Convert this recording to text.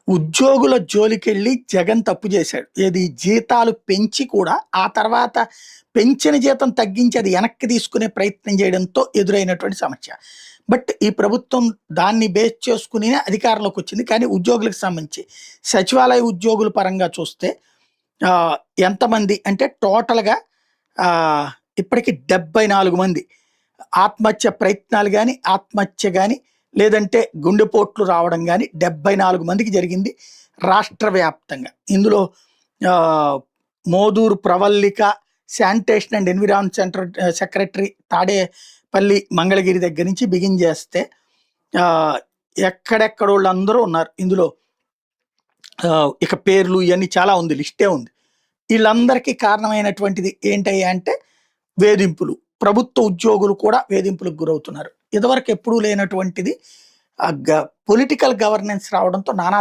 ఉద్యోగుల జోలికెళ్ళి జగన్ తప్పు చేశాడు. ఏది జీతాలు పెంచి కూడా ఆ తర్వాత పెంచిన జీతం తగ్గించి అది వెనక్కి తీసుకునే ప్రయత్నం చేయడంతో ఎదురైనటువంటి సమస్య. బట్ ఈ ప్రభుత్వం దాన్ని బేస్ చేసుకునే అధికారంలోకి వచ్చింది. కానీ ఉద్యోగులకు సంబంధించి సచివాలయ ఉద్యోగుల పరంగా చూస్తే ఎంతమంది అంటే టోటల్‌గా ఇప్పటికి 74 మంది ఆత్మహత్య ప్రయత్నాలు గాని, ఆత్మహత్య గాని లేదంటే గుండెపోట్లు రావడం గాని 74 మందికి జరిగింది రాష్ట్ర వ్యాప్తంగా. ఇందులో Moduru Pravallika sanitation and environment centre secretary Tadepalli Mangalagiri దగ్గర నుంచి బిగిన్ చేస్తే ఎక్కడెక్కడోళ్ళందరూ ఉన్నారు ఇందులో. ఇక పేర్లు ఇవన్నీ చాలా ఉంది, లిస్టే ఉంది. వీళ్ళందరికీ కారణమైనటువంటిది ఏంటయ్యా అంటే వేధింపులు. ప్రభుత్వ ఉద్యోగులు కూడా వేధింపులకు గురవుతున్నారు. ఇదివరకు ఎప్పుడూ లేనటువంటిది పొలిటికల్ గవర్నెన్స్ రావడంతో నానా